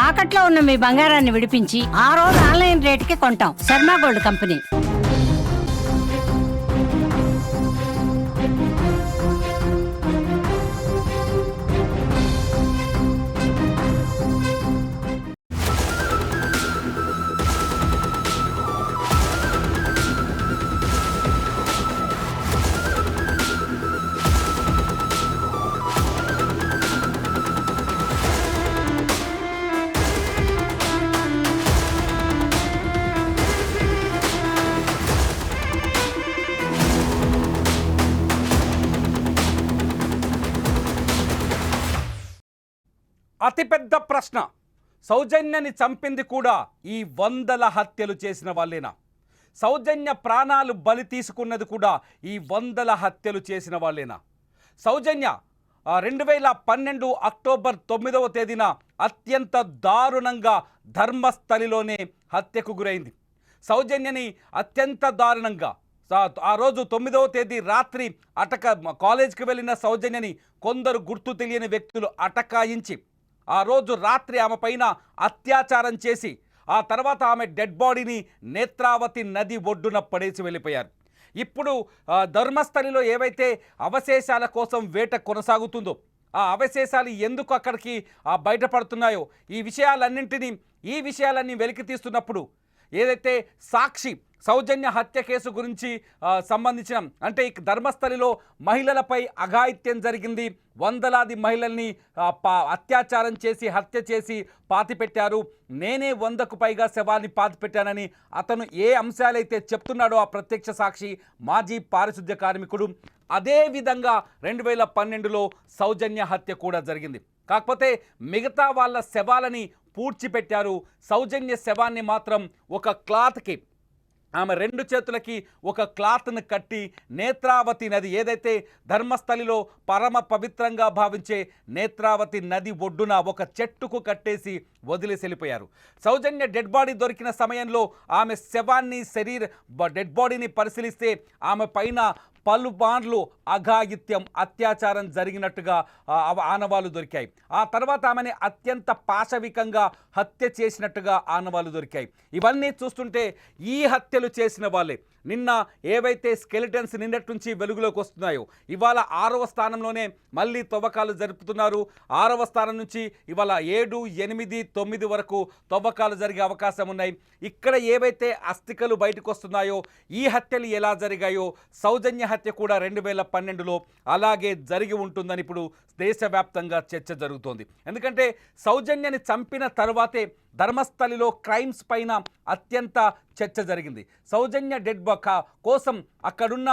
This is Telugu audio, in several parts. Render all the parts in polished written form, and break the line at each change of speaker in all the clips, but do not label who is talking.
తాకట్లో ఉన్న మీ బంగారాన్ని విడిపించి ఆ రోజు ఆన్లైన్ రేటుకి కొంటాం. Sharma gold company.
అతిపెద్ద ప్రశ్న, సౌజన్యని చంపింది కూడా ఈ వందల హత్యలు చేసిన వాళ్ళేనా? సౌజన్య ప్రాణాలు బలి తీసుకున్నది కూడా ఈ వందల హత్యలు చేసిన వాళ్ళేనా? సౌజన్య 2012 అక్టోబర్ 9వ తేదీన అత్యంత దారుణంగా ధర్మస్థలిలోనే హత్యకు గురైంది. సౌజన్యని అత్యంత దారుణంగా ఆ రోజు 9వ తేదీ రాత్రి కాలేజ్కి వెళ్ళిన సౌజన్యని కొందరు గుర్తు తెలియని వ్యక్తులు అటకాయించి ఆ రోజు రాత్రి ఆమె పైన అత్యాచారం చేసి ఆ తర్వాత ఆమె డెడ్ బాడీని నేత్రావతి నది ఒడ్డున పడేసి వెళ్ళిపోయారు. ఇప్పుడు ధర్మస్థలిలో ఏవైతే అవశేషాల కోసం వేట కొనసాగుతుందో ఆ అవశేషాలు ఎందుకు అక్కడికి బయటపడుతున్నాయో ఈ విషయాలన్నీ వెలికి తీస్తున్నప్పుడు ఏదైతే సాక్షి సౌజన్య హత్య కేసు గురించి సంబంధించిన అంటే ఈ ధర్మస్థలిలో మహిళలపై అఘాయిత్యం జరిగింది, వందలాది మహిళల్ని అత్యాచారం చేసి హత్య చేసి పాతిపెట్టారు, నేనే 100కు పైగా శవాన్ని పాతిపెట్టానని అతను ఏ అంశాలైతే చెప్తున్నాడో ఆ ప్రత్యక్ష సాక్షి మాజీ పారిశుద్ధ్య కార్మికుడు, అదే విధంగా 2012లో సౌజన్య హత్య కూడా జరిగింది. కాకపోతే మిగతా వాళ్ళ శవాలని పూడ్చిపెట్టారు. సౌజన్య శవాన్ని మాత్రం ఒక క్లాత్కి ఆమె 2 చేతులకి ఒక క్లాత్ను కట్టి నేత్రావతి నది ఏదైతే ధర్మస్థలిలో పరమ పవిత్రంగా భావించే నేత్రావతి నది ఒడ్డున ఒక చెట్టుకు కట్టేసి వదిలేసి వెళ్ళిపోయారు. సౌజన్య డెడ్ బాడీ దొరికిన సమయంలో ఆమె శవాన్ని డెడ్ బాడీని పరిశీలిస్తే ఆమె పైన పలుమార్లు అఘాయిత్యం అత్యాచారం జరిగినట్టుగా ఆనవాళ్లు దొరికాయి. ఆ తర్వాత ఆమెని అత్యంత పాశవికంగా హత్య చేసినట్టుగా ఆనవాళ్లు దొరికాయి. ఇవన్నీ చూస్తుంటే ఈ హత్యలు చేసిన వాళ్ళే నిన్న ఏవైతే స్కెలిటన్స్ నిన్నటి నుంచి వెలుగులోకి వస్తున్నాయో ఇవాళ 6వ స్థానంలోనే మళ్ళీ తవ్వకాలు జరుపుతున్నారు. 6వ స్థానం నుంచి ఇవాళ 7, 8, 9 వరకు తవ్వకాలు జరిగే అవకాశం ఉన్నాయి. ఇక్కడ ఏవైతే అస్థికలు బయటకు వస్తున్నాయో ఈ హత్యలు ఎలా జరిగాయో సౌజన్య హత్య కూడా 2012లో అలాగే జరిగి ఉంటుందని ఇప్పుడు దేశవ్యాప్తంగా చర్చ జరుగుతోంది. ఎందుకంటే సౌజన్యని చంపిన తర్వాతే ధర్మస్థలిలో క్రైమ్స్ పైన అత్యంత చర్చ జరిగింది. సౌజన్య డెడ్ కోసం అక్కడున్న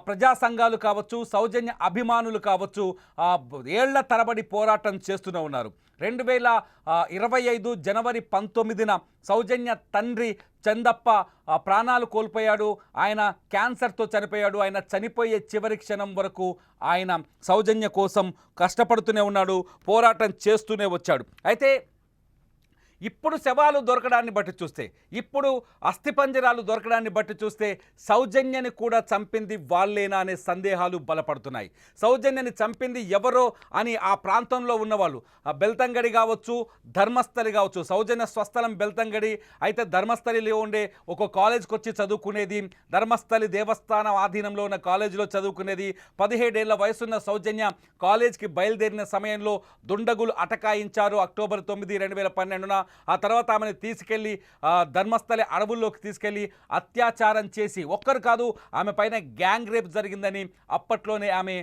ప్రజా సంఘాలు కావచ్చు, సౌజన్య అభిమానులు కావచ్చు ఏళ్ల తరబడి పోరాటం చేస్తూనే ఉన్నారు. 2025 జనవరి 19న సౌజన్య తండ్రి చందప్ప ప్రాణాలు కోల్పోయాడు. ఆయన క్యాన్సర్తో చనిపోయాడు. ఆయన చనిపోయే చివరి క్షణం వరకు ఆయన సౌజన్య కోసం కష్టపడుతూనే ఉన్నాడు, పోరాటం చేస్తూనే వచ్చాడు. అయితే ఇప్పుడు శవాలు దొరకడాన్ని బట్టి చూస్తే, ఇప్పుడు అస్థిపంజరాలు దొరకడాన్ని బట్టి చూస్తే సౌజన్యని కూడా చంపింది వాళ్ళేనా అనే సందేహాలు బలపడుతున్నాయి. సౌజన్యని చంపింది ఎవరో అని ఆ ప్రాంతంలో ఉన్నవాళ్ళు బెల్తంగడి కావచ్చు, ధర్మస్థలి కావచ్చు. సౌజన్య స్వస్థలం బెల్తంగడి అయితే ధర్మస్థలిలో ఉండే ఒక కాలేజ్కి వచ్చి చదువుకునేది, ధర్మస్థలి దేవస్థానం ఆధీనంలో ఉన్న కాలేజీలో చదువుకునేది. 17 ఏళ్ల వయసున్న సౌజన్య కాలేజ్కి బయలుదేరిన సమయంలో దుండగులు అటకాయించారు అక్టోబర్ 9, 2012న. ఆ తర్వాత ఆమెను తీసుకెళ్ళి ధర్మస్థలి అడవుల్లోకి తీసుకెళ్ళి అత్యాచారం చేసి, ఒక్కరు కాదు ఆమె పైన గ్యాంగ్ రేప్ జరిగిందని అప్పట్లోనే ఆమె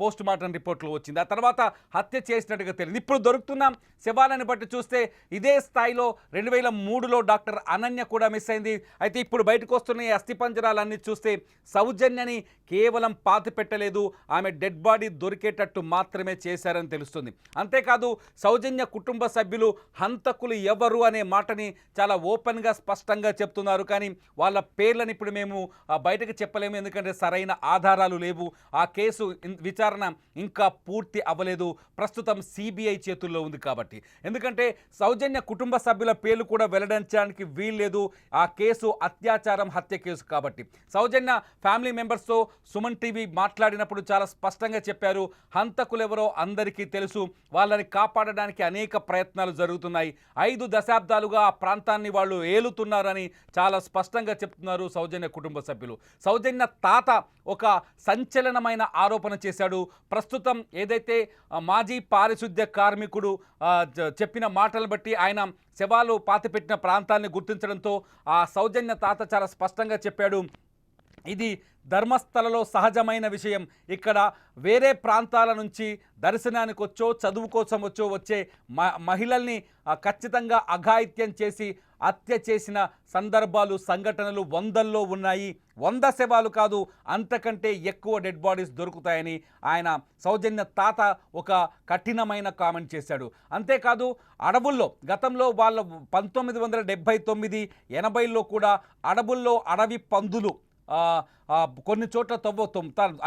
పోస్ట్ మార్టం రిపోర్ట్లో వచ్చింది. ఆ తర్వాత హత్య చేసినట్టుగా తెలియదు. ఇప్పుడు దొరుకుతున్న శవాలను బట్టి చూస్తే ఇదే స్థాయిలో 2003లో డాక్టర్ అనన్య కూడా మిస్ అయింది. అయితే ఇప్పుడు బయటకు వస్తున్న ఈ అస్థిపంజరాలన్నీ చూస్తే సౌజన్యని కేవలం పాతి పెట్టలేదు, ఆమె డెడ్ బాడీ దొరికేటట్టు మాత్రమే చేశారని తెలుస్తుంది. అంతేకాదు సౌజన్య కుటుంబ సభ్యులు హంతకులు ఎవరు అనే మాటని చాలా ఓపెన్గా స్పష్టంగా చెప్తున్నారు. కానీ వాళ్ళ పేర్లను ఇప్పుడు మేము బయటకు చెప్పలేము, ఎందుకంటే సరైన ఆధారాలు లేవు. ఆ కేసు విచారణ ఇంకా పూర్తి అవ్వలేదు, ప్రస్తుతం సిబిఐ చేతుల్లో ఉంది కాబట్టి. ఎందుకంటే సౌజన్య కుటుంబ సభ్యుల పేర్లు కూడా వెల్లడించడానికి వీల్లేదు, ఆ కేసు అత్యాచారం హత్య కేసు కాబట్టి. సౌజన్య ఫ్యామిలీ మెంబర్స్తో సుమన్ టీవీ మాట్లాడినప్పుడు చాలా స్పష్టంగా చెప్పారు, హంతకులు ఎవరో అందరికీ తెలుసు, వాళ్ళని కాపాడడానికి అనేక ప్రయత్నాలు జరుగుతున్నాయి, 5 దశాబ్దాలుగా ఆ ప్రాంతాన్ని వాళ్ళు ఏలుతున్నారని చాలా స్పష్టంగా చెప్తున్నారు సౌజన్య కుటుంబ సభ్యులు. సౌజన్య తాత ఒక సంచలనమైన ఆరోపణ చేశాడు. ప్రస్తుతం ఏదైతే మాజీ పారిశుద్ధ్య కార్మికుడు చెప్పిన మాటలను బట్టి ఆయన శవాలు పాతిపెట్టిన ప్రాంతాన్ని గుర్తించడంతో ఆ సౌజన్య తాత చాలా స్పష్టంగా చెప్పాడు, ఇది ధర్మస్థలలో సహజమైన విషయం. ఇక్కడ వేరే ప్రాంతాల నుంచి దర్శనానికి వచ్చో చదువు కోసం వచ్చే మహిళల్ని ఖచ్చితంగా అఘాయిత్యం చేసి హత్య చేసిన సందర్భాలు సంఘటనలు వందల్లో ఉన్నాయి. 100 శవాలు కాదు, అంతకంటే ఎక్కువ డెడ్ బాడీస్ దొరుకుతాయని ఆయన సౌజన్య తాత ఒక కఠినమైన కామెంట్ చేశాడు. అంతేకాదు అడవుల్లో గతంలో వాళ్ళ 1979, 80లో కూడా అడవుల్లో అడవి పందులు కొన్ని చోట్ల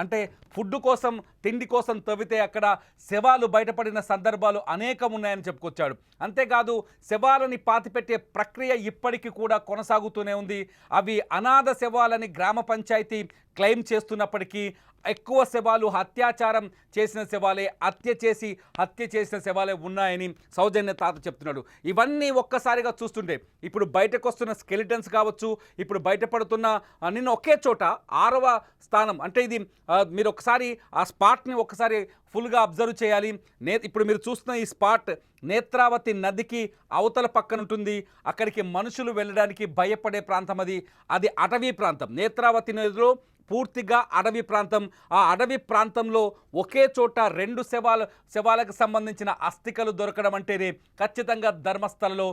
అంటే ఫుడ్ కోసం తిండి కోసం తవ్వితే అక్కడ శవాలు బయటపడిన సందర్భాలు అనేకం ఉన్నాయని చెప్పుకొచ్చాడు. అంతేకాదు శవాలని పాతిపెట్టే ప్రక్రియ ఇప్పటికీ కూడా కొనసాగుతూనే ఉంది. అవి అనాథ శవాలని గ్రామ పంచాయతీ క్లెయిమ్ చేస్తున్నప్పటికీ ఎక్కువ శవాలు అత్యాచారం చేసిన శవాలే, హత్య చేసిన శవాలే ఉన్నాయని సౌజన్య తాత చెప్తున్నాడు. ఇవన్నీ ఒక్కసారిగా చూస్తుంటే ఇప్పుడు బయటకు వస్తున్న స్కెలిటన్స్ కావచ్చు, ఇప్పుడు బయటపడుతున్న నిన్న ఒకే చోట 6వ స్థానం, అంటే ఇది మీరు ఒకసారి ఆ స్పాట్ని ఒకసారి ఫుల్గా అబ్జర్వ్ చేయాలి. ఇప్పుడు మీరు చూస్తున్న ఈ స్పాట్ నేత్రావతి నదికి అవతల పక్కన ఉంటుంది. అక్కడికి మనుషులు వెళ్ళడానికి భయపడే ప్రాంతం అది అటవీ ప్రాంతం. నేత్రావతి నదిలో పూర్తిగా అడవి ప్రాంతం. ఆ అడవి ప్రాంతంలో ఒకే చోట 2 శవాలకు సంబంధించిన అస్థికలు దొరకడం అంటేనే ఖచ్చితంగా ధర్మస్థలలో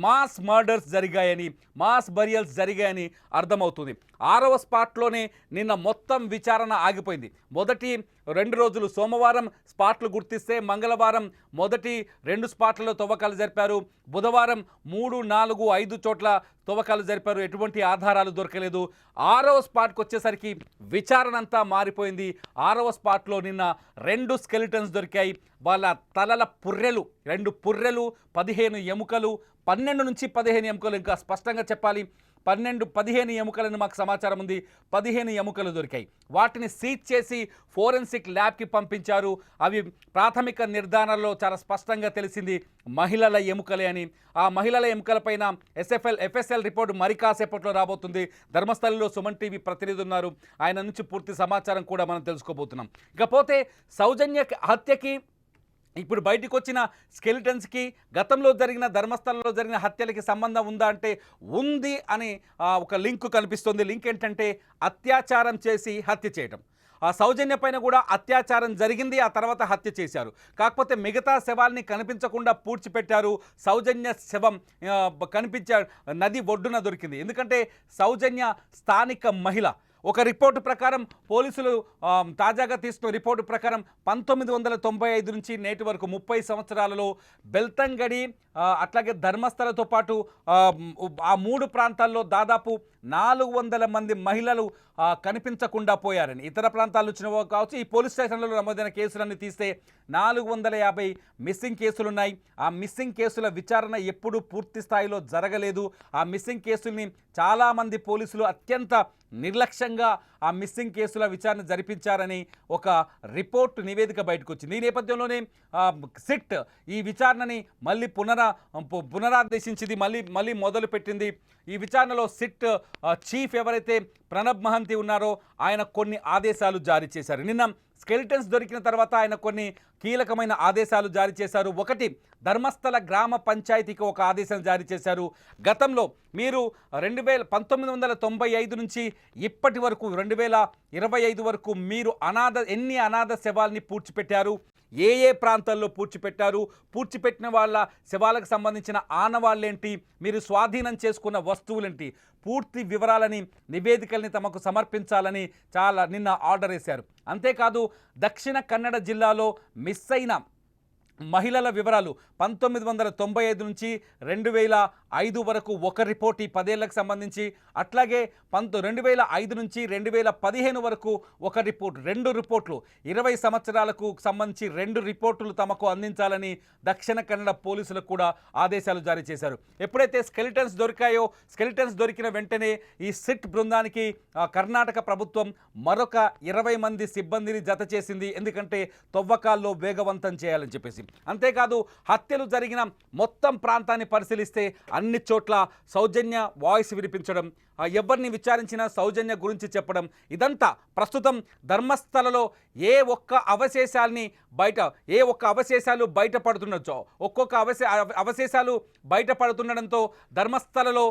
మాస్ మర్డర్స్ జరిగాయని, మాస్ బరియల్స్ జరిగాయని అర్థమవుతుంది. 6వ స్పాట్లోనే నిన్న మొత్తం విచారణ ఆగిపోయింది. మొదటి 2 రోజులు సోమవారం స్పాట్లు గుర్తిస్తే మంగళవారం మొదటి 2 స్పాట్లలో తవ్వకాలు జరిపారు. బుధవారం 3, 4, 5 చోట్ల తవ్వకాలు జరిపారు. ఎటువంటి ఆధారాలు దొరకలేదు. 6వ స్పాట్కి వచ్చేసరికి విచారణ అంతా మారిపోయింది. 6వ స్పాట్లో నిన్న 2 స్కెలిటన్స్ దొరికాయి. వాళ్ళ తలల పుర్రెలు, 2 పుర్రెలు, 15 ఎముకలు, 12 నుంచి 15 ఎముకలు, ఇంకా స్పష్టంగా చెప్పాలి 15 ఎముకలను మాకు సమాచారం ఉంది. 15 ఎముకలు దొరికాయి. వాటిని సీజ్ చేసి ఫోరెన్సిక్ ల్యాబ్కి పంపించారు. అవి ప్రాథమిక నిర్ధారణలో చాలా స్పష్టంగా తెలిసింది మహిళల ఎముకలే అని. ఆ మహిళల ఎముకలపైన ఎఫ్ఎస్ఎల్ రిపోర్టు మరి కాసేపట్లో రాబోతుంది. ధర్మస్థలంలో సుమన్ టీవీ ప్రతినిధి ఉన్నారు, ఆయన నుంచి పూర్తి సమాచారం కూడా మనం తెలుసుకోబోతున్నాం. ఇకపోతే సౌజన్య హత్యకి ఇప్పుడు బయటకు వచ్చిన స్కెలిటన్స్కి గతంలో జరిగిన ధర్మస్థలంలో జరిగిన హత్యలకి సంబంధం ఉందా అంటే ఉంది అని ఒక లింక్ కనిపిస్తుంది. లింక్ ఏంటంటే అత్యాచారం చేసి హత్య చేయడం. ఆ సౌజన్య పైన కూడా అత్యాచారం జరిగింది, ఆ తర్వాత హత్య చేశారు. కాకపోతే మిగతా శవాల్ని కనిపించకుండా పూడ్చిపెట్టారు. సౌజన్య శవం నది ఒడ్డున దొరికింది. ఎందుకంటే సౌజన్య స్థానిక మహిళ. ఒక రిపోర్టు ప్రకారం పోలీసులు తాజాగా తీసుకున్న రిపోర్టు ప్రకారం 1995 నుంచి నేటి వరకు 30 సంవత్సరాలలో బెల్తంగడి అట్లాగే ధర్మస్థలతో పాటు ఆ 3 ప్రాంతాల్లో దాదాపు 400 మంది మహిళలు కనిపించకుండా పోయారని, ఇతర ప్రాంతాల నుంచి కావచ్చు, ఈ పోలీస్ స్టేషన్లలో నమోదైన కేసులన్నీ తీస్తే 450 మిస్సింగ్ కేసులున్నాయి. ఆ మిస్సింగ్ కేసుల విచారణ ఎప్పుడూ పూర్తి స్థాయిలో జరగలేదు. ఆ మిస్సింగ్ కేసుల్ని చాలామంది పోలీసులు అత్యంత నిర్లక్ష్యంగా ఆ మిస్సింగ్ కేసుల విచారణ జరిపించారని ఒక రిపోర్ట్ నివేదిక బయటకు వచ్చింది. ఈ నేపథ్యంలోనే సిట్ ఈ విచారణని మళ్ళీ పునరాదేశించింది, మళ్ళీ మొదలుపెట్టింది. ఈ విచారణలో సిట్ చీఫ్ ఎవరైతే ప్రణబ్ మహంతి ఉన్నారో ఆయన కొన్ని ఆదేశాలు జారీ చేశారు. నిన్న స్కెలిటన్స్ దొరికిన తర్వాత ఆయన కొన్ని కీలకమైన ఆదేశాలు జారీ చేశారు. ఒకటి, ధర్మస్థల గ్రామ పంచాయతీకి ఒక ఆదేశం జారీ చేశారు. గతంలో మీరు 1995 నుంచి ఇప్పటి వరకు 2025 వరకు మీరు ఎన్ని అనాథ శవాల్ని పూడ్చిపెట్టారు, ఏ ప్రాంతాల్లో పూడ్చిపెట్టిన వాళ్ళ శవాలకు సంబంధించిన ఆనవాళ్ళేంటి, మీరు స్వాధీనం చేసుకున్న వస్తువులేంటి, పూర్తి వివరాలని నివేదికల్ని తమకు సమర్పించాలని నిన్న ఆర్డర్ వేశారు. అంతేకాదు దక్షిణ కన్నడ జిల్లాలో మిస్ అయిన మహిళల వివరాలు 1995 నుంచి 5 వరకు ఒక రిపోర్ట్ ఈ 10 ఏళ్లకు సంబంధించి, అట్లాగే 2005 నుంచి 2015 వరకు ఒక రిపోర్ట్, 2 రిపోర్ట్లు, 20 సంవత్సరాలకు సంబంధించి 2 రిపోర్టులు తమకు అందించాలని దక్షిణ కన్నడ పోలీసులకు కూడా ఆదేశాలు జారీ చేశారు. ఎప్పుడైతే స్కెలిటన్స్ దొరికాయో, స్కెలిటన్స్ దొరికిన వెంటనే ఈ సిట్ బృందానికి కర్ణాటక ప్రభుత్వం మరొక 20 మంది సిబ్బందిని జత చేసింది. ఎందుకంటే తవ్వకాల్లో వేగవంతం చేయాలని చెప్పేసి. అంతేకాదు హత్యలు జరిగిన మొత్తం ప్రాంతాన్ని పరిశీలిస్తే అన్ని చోట్ల సౌజన్య వాయిస్ వినిపించడం, ఎవరిని విచారించినా సౌజన్య గురించి చెప్పడం, ఇదంతా ప్రస్తుతం ధర్మస్థలలో ఏ ఒక్క అవశేషాలు బయటపడుతుండొచ్చో, ఒక్కొక్క అవశేషాలు బయటపడుతుండడంతో ధర్మస్థలలో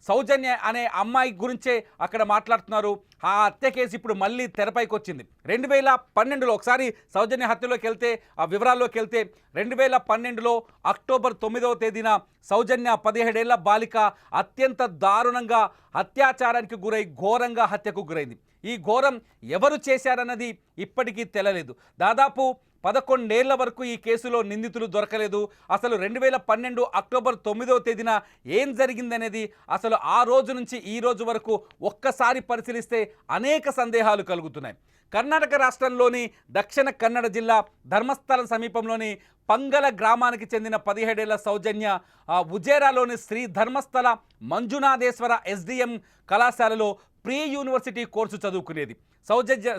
సౌజన్య అనే అమ్మాయి గురించే అక్కడ మాట్లాడుతున్నారు. ఆ హత్య కేసు ఇప్పుడు మళ్ళీ తెరపైకి వచ్చింది. 2012లో ఒకసారి సౌజన్య హత్యలోకి వెళ్తే, ఆ వివరాల్లోకి వెళ్తే, 2012లో అక్టోబర్ 9వ తేదీన సౌజన్య 17 ఏళ్ల బాలిక అత్యంత దారుణంగా అత్యాచారానికి గురై ఘోరంగా హత్యకు గురైంది. ఈ ఘోరం ఎవరు చేశారన్నది ఇప్పటికీ తెలియలేదు. దాదాపు 11 ఏళ్ల వరకు ఈ కేసులో నిందితులు దొరకలేదు. అసలు 2012 అక్టోబర్ 9వ తేదీన ఏం జరిగిందనేది అసలు ఆ రోజు నుంచి ఈ రోజు వరకు ఒక్కసారి పరిశీలిస్తే అనేక సందేహాలు కలుగుతున్నాయి. కర్ణాటక రాష్ట్రంలోని దక్షిణ కన్నడ జిల్లా ధర్మస్థలం సమీపంలోని పంగల గ్రామానికి చెందిన 17 ఏళ్ల సౌజన్య ఉజేరాలోని శ్రీ ధర్మస్థల మంజునాథేశ్వర SDM కళాశాలలో ప్రీ యూనివర్సిటీ కోర్సు చదువుకునేది.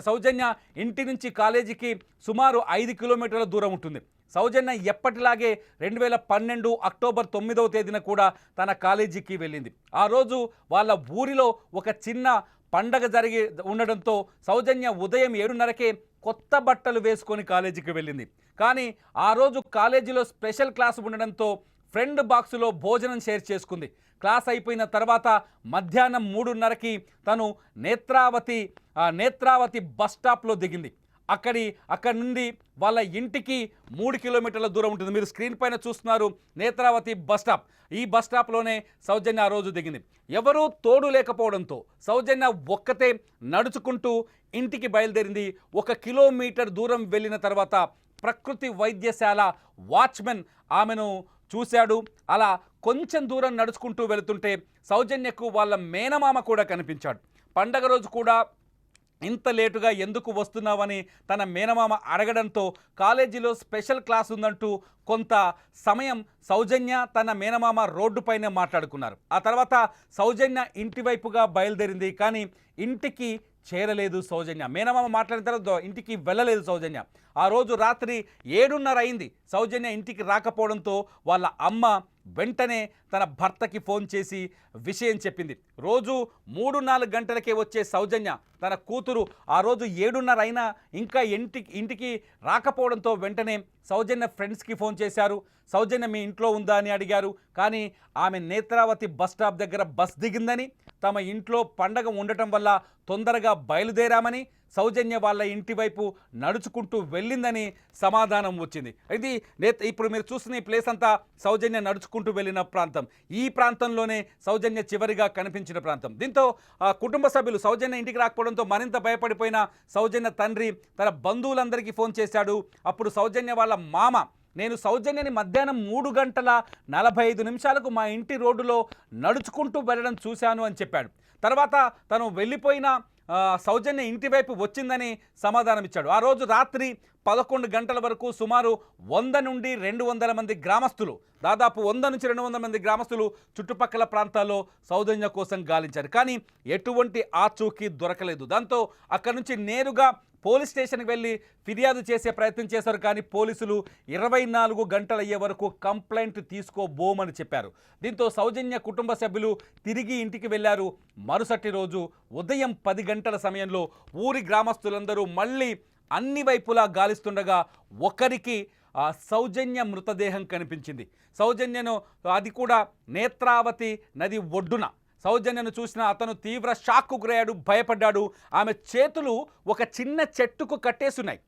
సౌజన్య ఇంటి నుంచి కాలేజీకి సుమారు 5 కిలోమీటర్ల దూరం ఉంటుంది. సౌజన్య ఎప్పటిలాగే 2012 అక్టోబర్ 9వ తేదీన కూడా తన కాలేజీకి వెళ్ళింది. ఆ రోజు వాళ్ళ ఊరిలో ఒక చిన్న పండగ జరిగి ఉండడంతో సౌజన్య ఉదయం 7:30కే కొత్త బట్టలు వేసుకొని కాలేజీకి వెళ్ళింది. కానీ ఆ రోజు కాలేజీలో స్పెషల్ క్లాస్ ఉండడంతో ఫ్రెండ్ బాక్సులో భోజనం షేర్ చేసుకుంది. క్లాస్ అయిపోయిన తర్వాత మధ్యాహ్నం 3:30కి తను నేత్రావతి బస్ స్టాప్లో దిగింది. అక్కడి నుండి వాళ్ళ ఇంటికి 3 కిలోమీటర్ల దూరం ఉంటుంది. మీరు స్క్రీన్ పైన చూస్తున్నారు నేత్రావతి బస్ స్టాప్. ఈ బస్ స్టాప్లోనే సౌజన్య ఆ రోజు దిగింది. ఎవరూ తోడు లేకపోవడంతో సౌజన్య ఒక్కతే నడుచుకుంటూ ఇంటికి బయలుదేరింది. 1 కిలోమీటర్ దూరం వెళ్ళిన తర్వాత ప్రకృతి వైద్యశాల వాచ్మెన్ ఆమెను చూశాడు. అలా కొంచెం దూరం నడుచుకుంటూ వెళుతుంటే సౌజన్యకు వాళ్ళ మేనమామ కూడా కనిపించాడు. పండగ రోజు కూడా ఇంత లేటుగా ఎందుకు వస్తున్నావని తన మేనమామ అడగడంతో కాలేజీలో స్పెషల్ క్లాస్ ఉందంటూ కొంత సమయం సౌజన్య తన మేనమామ రోడ్డుపైనే మాట్లాడుకున్నారు. ఆ తర్వాత సౌజన్య ఇంటి వైపుగా బయలుదేరింది. కానీ ఇంటికి చేరలేదు సౌజన్య. మేనమామ మాట్లాడిన తర్వాత ఇంటికి వెళ్ళలేదు సౌజన్య. ఆ రోజు రాత్రి 7:30 అయింది. సౌజన్య ఇంటికి రాకపోవడంతో వాళ్ళ అమ్మ వెంటనే తన భర్తకి ఫోన్ చేసి విషయం చెప్పింది. రోజు 3-4 గంటలకే వచ్చే సౌజన్య తన కూతురు ఆ రోజు 7:30 అయినా ఇంకా ఇంటికి రాకపోవడంతో వెంటనే సౌజన్య ఫ్రెండ్స్కి ఫోన్ చేశారు. సౌజన్య మీ ఇంట్లో ఉందా అని అడిగారు. కానీ ఆమె నేత్రావతి బస్ స్టాప్ దగ్గర బస్ దిగిందని, తమ ఇంట్లో పండగ ఉండటం వల్ల తొందరగా బయలుదేరామని, సౌజన్య వాళ్ళ ఇంటి వైపు నడుచుకుంటూ వెళ్ళిందని సమాధానం వచ్చింది. ఇది ఇప్పుడు మీరు చూస్తున్న ఈ ప్లేస్ అంతా సౌజన్య నడుచుకుంటూ వెళ్ళిన ప్రాంతం. ఈ ప్రాంతంలోనే సౌజన్య చివరిగా కనిపించిన ప్రాంతం. దీంతో కుటుంబ సభ్యులు సౌజన్య ఇంటికి రాకపోవడంతో మరింత భయపడిపోయిన సౌజన్య తండ్రి తన బంధువులందరికీ ఫోన్ చేశాడు. అప్పుడు సౌజన్య వాళ్ళ మామ, నేను సౌజన్యని మధ్యాహ్నం 3:45 మా ఇంటి రోడ్డులో నడుచుకుంటూ వెళ్ళడం చూశాను అని చెప్పాడు. తర్వాత తను వెళ్ళిపోయిన సౌజన్య ఇంటి వైపు వచ్చిందని సమాధానం ఇచ్చాడు. ఆ రోజు రాత్రి 11 గంటల వరకు సుమారు 100 నుండి 200 మంది గ్రామస్తులు, దాదాపు 100 నుంచి 200 మంది గ్రామస్తులు చుట్టుపక్కల ప్రాంతాల్లో సౌజన్య కోసం గాలించారు. కానీ ఎటువంటి ఆచూకీ దొరకలేదు. దాంతో అక్కడి నుంచి నేరుగా పోలీస్ స్టేషన్కి వెళ్ళి ఫిర్యాదు చేసే ప్రయత్నం చేశారు. కానీ పోలీసులు 24 గంటలయ్యే వరకు కంప్లైంట్ తీసుకోబోమని చెప్పారు. దీంతో సౌజన్య కుటుంబ సభ్యులు తిరిగి ఇంటికి వెళ్ళారు. మరుసటి రోజు ఉదయం 10 గంటల సమయంలో ఊరి గ్రామస్తులందరూ మళ్ళీ అన్ని వైపులా గాలిస్తుండగా ఒకరికి సౌజన్య మృతదేహం కనిపించింది. సౌజన్యను అది కూడా నేత్రావతి నది ఒడ్డున. సౌజన్యను చూసిన అతను తీవ్ర షాక్కు గురయ్యాడు, భయపడ్డాడు. ఆమె చేతులు ఒక చిన్న చెట్టుకు కట్టేస్తున్నాయి.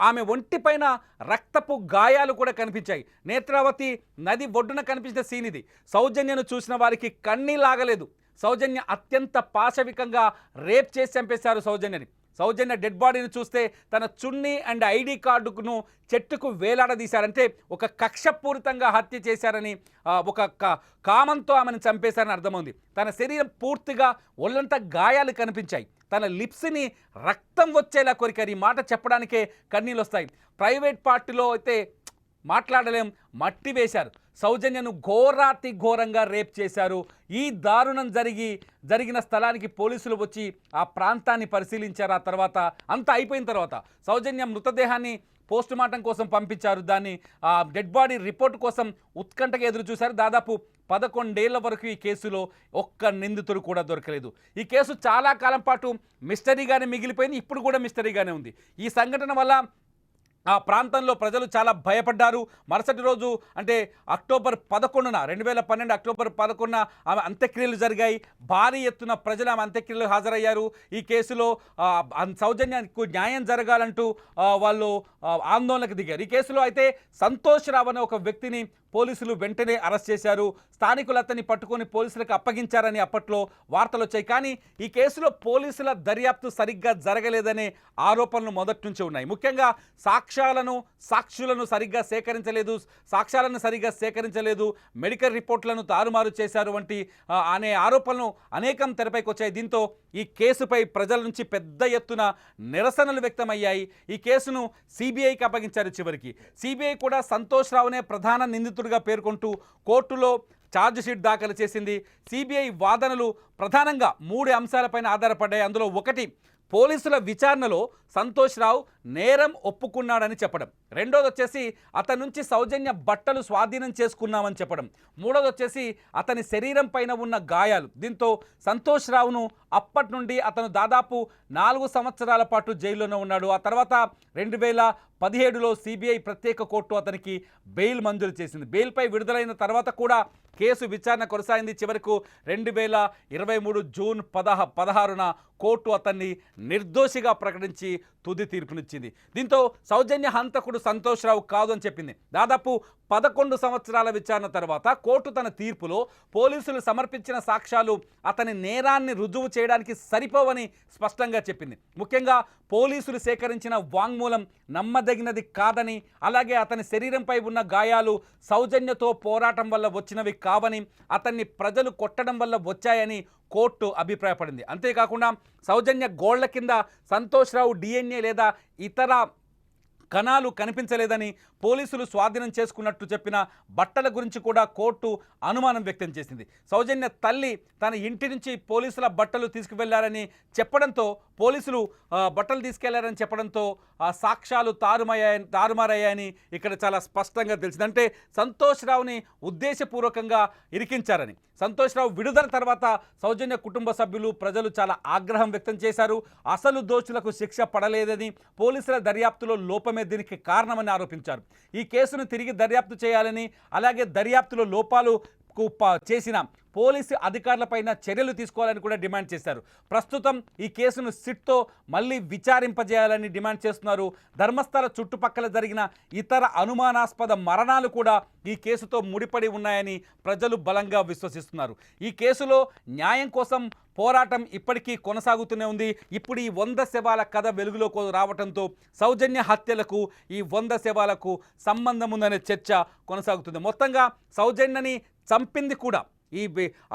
ఆమె ఒంటిపైన రక్తపు గాయాలు కూడా కనిపించాయి. నేత్రావతి నది ఒడ్డున కనిపించిన సీన్ ఇది. సౌజన్యను చూసిన వారికి కన్నీలాగలేదు. సౌజన్య అత్యంత పాశవికంగా రేప్ చేసి చంపేశారు సౌజన్యని. సౌజన్య డెడ్ బాడీని చూస్తే తన చున్నీ అండ్ ఐడి కార్డును చెట్టుకు వేలాడదీశారంటే ఒక కక్షపూరితంగా హత్య చేశారని, ఒక కామంతో ఆమెను చంపేశారని అర్థమైంది. తన శరీరం పూర్తిగా ఒళ్ళంతా గాయాలు కనిపించాయి. తన లిప్స్ని రక్తం వచ్చేలా కొరికారు. ఈ మాట చెప్పడానికే కన్నీళ్ళు వస్తాయి. ప్రైవేట్ పార్టీలో అయితే మాట్లాడలేం, మట్టి వేశారు. సౌజన్యను ఘోరాతి ఘోరంగా రేప్ చేశారు. ఈ దారుణం జరిగిన స్థలానికి పోలీసులు వచ్చి ఆ ప్రాంతాన్ని పరిశీలించారు. ఆ తర్వాత అంతా అయిపోయిన తర్వాత సౌజన్య మృతదేహాన్ని పోస్ట్ మార్టం కోసం పంపించారు. దాన్ని డెడ్ బాడీ రిపోర్ట్ కోసం ఉత్కంఠగా ఎదురు చూశారు. దాదాపు 11 ఏళ్ల వరకు ఈ కేసులో ఒక్క నిందితుడు కూడా దొరకలేదు. ఈ కేసు చాలా కాలం పాటు మిస్టరీగానే మిగిలిపోయింది. ఇప్పుడు కూడా మిస్టరీగానే ఉంది. ఈ సంఘటన వల్ల ఆ ప్రాంతంలో ప్రజలు చాలా భయపడ్డారు. మరుసటి రోజు అంటే అక్టోబర్ 11న 2012 అక్టోబర్ 11న ఆమె అంత్యక్రియలు జరిగాయి. భారీ ఎత్తున ప్రజలు ఆమె అంత్యక్రియలు హాజరయ్యారు. ఈ కేసులో సౌజన్యానికి న్యాయం జరగాలంటూ వాళ్ళు ఆందోళనకు దిగారు. ఈ కేసులో అయితే సంతోష్ రావు అనే ఒక వ్యక్తిని పోలీసులు వెంటనే అరెస్ట్ చేశారు. స్థానికులు అతన్ని పట్టుకొని పోలీసులకు అప్పగించారని అప్పట్లో వార్తలు వచ్చాయి. కానీ ఈ కేసులో పోలీసుల దర్యాప్తు సరిగ్గా జరగలేదనే ఆరోపణలు మొదటి నుంచి ఉన్నాయి. ముఖ్యంగా సాక్షులను సరిగ్గా సేకరించలేదు, మెడికల్ రిపోర్ట్లను తారుమారు చేశారు వంటి అనే ఆరోపణలు అనేకం తెరపైకి వచ్చాయి. దీంతో ఈ కేసుపై ప్రజల నుంచి పెద్ద ఎత్తున నిరసనలు వ్యక్తమయ్యాయి. ఈ కేసును సిబిఐకి అప్పగించారు. చివరికి సిబిఐ కూడా సంతోష్ రావునే ప్రధాన నిందితుడిగా పేర్కొంటూ కోర్టులో ఛార్జ్షీట్ దాఖలు చేసింది. సిబిఐ వాదనలు ప్రధానంగా 3 అంశాలపైన ఆధారపడ్డాయి. అందులో ఒకటి, పోలీసుల విచారణలో సంతోష్ రావు నేరం ఒప్పుకున్నాడని చెప్పడం. రెండోది వచ్చేసి అతని నుంచి సౌజన్య బట్టలు స్వాధీనం చేసుకున్నామని చెప్పడం. మూడోది వచ్చేసి అతని శరీరం పైన ఉన్న గాయాలు. దీంతో సంతోష్ రావును అప్పటి నుండి అతను దాదాపు 4 సంవత్సరాల పాటు జైల్లోనే ఉన్నాడు. ఆ తర్వాత 2017లో సిబిఐ ప్రత్యేక కోర్టు అతనికి బెయిల్ మంజూరు చేసింది. బెయిల్పై విడుదలైన తర్వాత కూడా కేసు విచారణ కొనసాగింది. చివరకు 2023 జూన్ 16న కోర్టు అతన్ని నిర్దోషిగా ప్రకటించి తుది తీర్పునిచ్చింది. దీంతో సౌజన్య హంతకుడు సంతోష్ రావు కాదు అని చెప్పింది. దాదాపు 11 సంవత్సరాల విచారణ తర్వాత కోర్టు తన తీర్పులో పోలీసులు సమర్పించిన సాక్ష్యాలు అతని నేరాన్ని రుజువు చేయడానికి సరిపోవని స్పష్టంగా చెప్పింది. ముఖ్యంగా పోలీసులు సేకరించిన వాంగ్మూలం నమ్మదగినది కాదని, అలాగే అతని శరీరంపై ఉన్న గాయాలు సౌజన్యతో పోరాటం వల్ల వచ్చినవి కావని, అతన్ని ప్రజలు కొట్టడం వల్ల వచ్చాయని కోర్టు అభిప్రాయపడింది. అంతేకాకుండా సౌజన్య గోళ్ల కింద సంతోష్ రావు డిఎన్ఏ లేదా ఇతర కణాలు కనిపించలేదని, పోలీసులు స్వాధీనం చేసుకున్నట్టు చెప్పిన బట్టల గురించి కూడా కోర్టు అనుమానం వ్యక్తం చేసింది. సౌజన్య తల్లి తన ఇంటి నుంచి పోలీసుల బట్టలు తీసుకువెళ్లారని చెప్పడంతో, పోలీసులు బట్టలు తీసుకెళ్లారని చెప్పడంతో సాక్ష్యాలు తారుమారయ్యాయని ఇక్కడ చాలా స్పష్టంగా తెలిసింది. అంటే సంతోష్ రావుని ఉద్దేశపూర్వకంగా ఇరికించారని. సంతోష్ రావు విడుదల తర్వాత సౌజన్య కుటుంబ సభ్యులు, ప్రజలు చాలా ఆగ్రహం వ్యక్తం చేశారు. అసలు దోషులకు శిక్ష పడలేదని, పోలీసుల దర్యాప్తులో లోపమే దీనికి కారణమని ఆరోపించారు. ఈ కేసును తిరిగి దర్యాప్తు చేయాలని, అలాగే దర్యాప్తులో లోపాలు చేసిన పోలీసు అధికారులపైన చర్యలు తీసుకోవాలని కూడా డిమాండ్ చేశారు. ప్రస్తుతం ఈ కేసును సిట్తో మళ్ళీ విచారింపజేయాలని డిమాండ్ చేస్తున్నారు. ధర్మస్థల చుట్టుపక్కల జరిగిన ఇతర అనుమానాస్పద మరణాలు కూడా ఈ కేసుతో ముడిపడి ఉన్నాయని ప్రజలు బలంగా విశ్వసిస్తున్నారు. ఈ కేసులో న్యాయం కోసం పోరాటం ఇప్పటికీ కొనసాగుతూనే ఉంది. ఇప్పుడు ఈ 100 శవాల కథ వెలుగులోకి రావడంతో సౌజన్య హత్యలకు ఈ 100 శవాలకు సంబంధం ఉందనే చర్చ కొనసాగుతుంది. మొత్తంగా సౌజన్యని చంపింది కూడా ఈ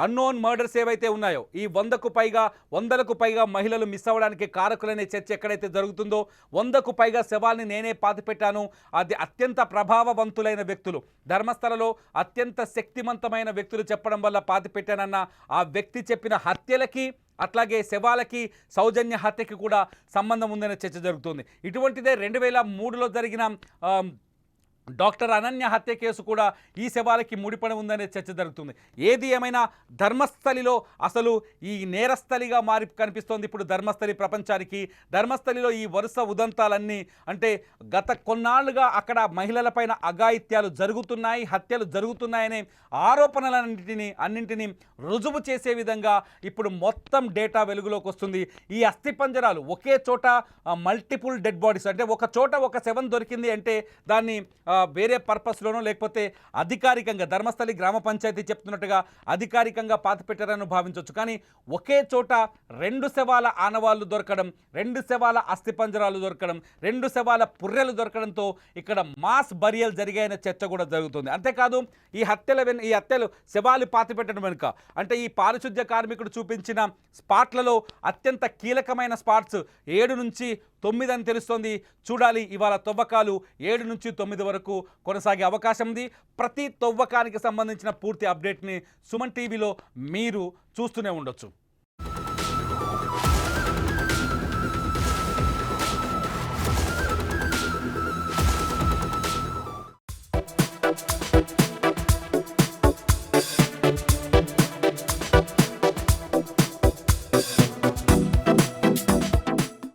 అన్నోన్ మర్డర్స్ ఏవైతే ఉన్నాయో, ఈ 100లకు పైగా మహిళలు మిస్ అవ్వడానికి కారకులనే చర్చ ఎక్కడైతే జరుగుతుందో, 100కు పైగా శవాల్ని నేనే పాతిపెట్టాను, అది అత్యంత ప్రభావవంతులైన వ్యక్తులు, ధర్మస్థలలో అత్యంత శక్తివంతమైన వ్యక్తులు చెప్పడం వల్ల పాతిపెట్టానన్న ఆ వ్యక్తి చెప్పిన హత్యలకి, అట్లాగే శవాలకి, సౌజన్య హత్యకి కూడా సంబంధం ఉందనే చర్చ జరుగుతుంది. ఇటువంటిదే 2003లో జరిగిన డాక్టర్ అనన్య హత్య కేసు కూడా ఈ శవాలకి ముడిపడి ఉందనే చర్చ జరుగుతుంది. ఏది ఏమైనా ధర్మస్థలిలో అసలు ఈ నేరస్థలిగా మారి కనిపిస్తోంది ఇప్పుడు ధర్మస్థలి ప్రపంచానికి. ధర్మస్థలిలో ఈ వరుస ఉదంతాలన్నీ అంటే గత కొన్నాళ్లుగా అక్కడ మహిళలపైన అఘాయిత్యాలు జరుగుతున్నాయి, హత్యలు జరుగుతున్నాయనే అన్నింటినీ రుజువు చేసే విధంగా ఇప్పుడు మొత్తం డేటా వెలుగులోకి వస్తుంది. ఈ అస్థిపంజరాలు ఒకే చోట మల్టిపుల్ డెడ్ బాడీస్, అంటే ఒక చోట ఒక శవం దొరికింది అంటే దాన్ని వేరే పర్పస్లోనో లేకపోతే అధికారికంగా ధర్మస్థలి గ్రామ పంచాయతీ చెప్తున్నట్టుగా అధికారికంగా పాతిపెట్టారని భావించవచ్చు. కానీ ఒకే చోట 2 శవాల ఆనవాళ్లు దొరకడం, 2 శవాల అస్థిపంజరాలు దొరకడం, 2 శవాల పుర్రెలు దొరకడంతో ఇక్కడ మాస్ బరియల్ జరిగాయనే చర్చ కూడా జరుగుతుంది. అంతేకాదు ఈ హత్యలు శవాలు పాతిపెట్టడం వెనుక అంటే ఈ పారిశుద్ధ్య కార్మికుడు చూపించిన స్పాట్లలో అత్యంత కీలకమైన స్పాట్స్ 7 నుంచి 9 అని తెలుస్తోంది. చూడాలి, ఇవాళ తవ్వకాలు 7 నుంచి 9 వరకు కొనసాగే అవకాశం ఉంది. ప్రతి తవ్వకానికి సంబంధించిన పూర్తి అప్డేట్ని సుమన్ టీవీలో మీరు చూస్తూనే ఉండొచ్చు.